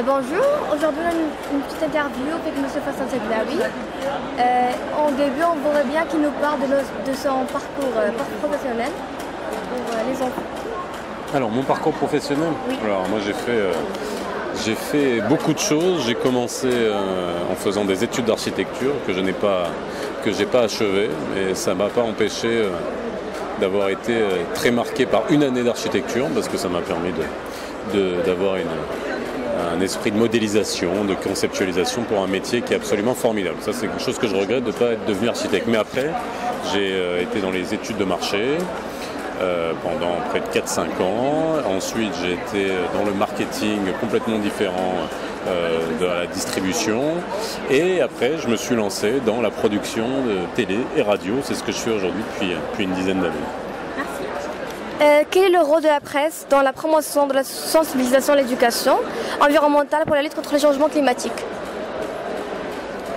Bonjour, aujourd'hui on a une petite interview avec M. Fassin Seglawi. En début, on voudrait bien qu'il nous parle de son parcours professionnel pour les enfants. Alors, mon parcours professionnel, oui. Alors moi j'ai fait beaucoup de choses. J'ai commencé en faisant des études d'architecture que j'ai pas achevées, mais ça ne m'a pas empêché d'avoir été très marqué par une année d'architecture parce que ça m'a permis d'avoir un esprit de modélisation, de conceptualisation pour un métier qui est absolument formidable. Ça, c'est quelque chose que je regrette de ne pas être devenu architecte. Mais après, j'ai été dans les études de marché pendant près de 4-5 ans. Ensuite, j'ai été dans le marketing complètement différent de la distribution. Et après, je me suis lancé dans la production de télé et radio. C'est ce que je fais aujourd'hui depuis une dizaine d'années. Quel est le rôle de la presse dans la promotion de la sensibilisation et l'éducation environnementale pour la lutte contre les changements climatiques?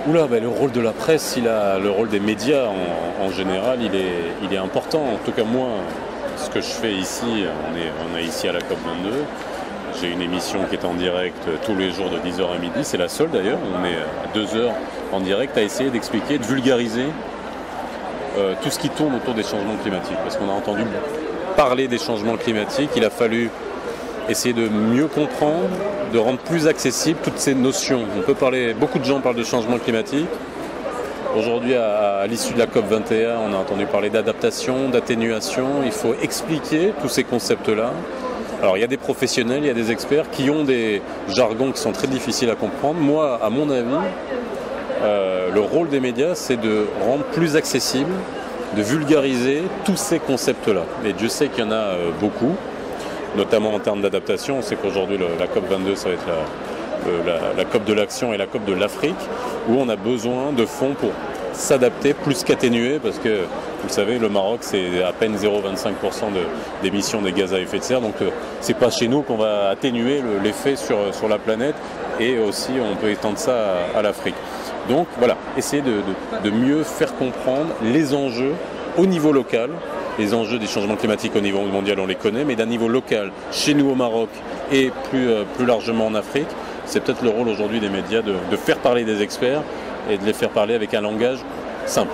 Le rôle de la presse, le rôle des médias en général, il est important. En tout cas, moi, ce que je fais ici, on est ici à la COP22. J'ai une émission qui est en direct tous les jours de 10h à midi. C'est la seule d'ailleurs. On est à 2 heures en direct à essayer d'expliquer, de vulgariser tout ce qui tourne autour des changements climatiques. Parce qu'on a entendu parler des changements climatiques, il a fallu essayer de mieux comprendre, de rendre plus accessibles toutes ces notions. Beaucoup de gens parlent de changement climatique. Aujourd'hui, à l'issue de la COP21, on a entendu parler d'adaptation, d'atténuation. Il faut expliquer tous ces concepts-là. Alors, il y a des professionnels, il y a des experts qui ont des jargons qui sont très difficiles à comprendre. Moi, à mon avis, le rôle des médias, c'est de rendre plus accessible, de vulgariser tous ces concepts-là. Et Dieu sait qu'il y en a beaucoup, notamment en termes d'adaptation. On sait qu'aujourd'hui, la COP22, ça va être la COP de l'action et la COP de l'Afrique, où on a besoin de fonds pour s'adapter plus qu'atténuer, parce que, vous le savez, le Maroc, c'est à peine 0,25% d'émissions des gaz à effet de serre, donc c'est pas chez nous qu'on va atténuer l'effet sur la planète, et aussi on peut étendre ça à l'Afrique. Donc voilà, essayer de mieux faire comprendre les enjeux au niveau local. Les enjeux des changements climatiques au niveau mondial, on les connaît, mais d'un niveau local, chez nous au Maroc et plus largement en Afrique, c'est peut-être le rôle aujourd'hui des médias de faire parler des experts et de les faire parler avec un langage simple.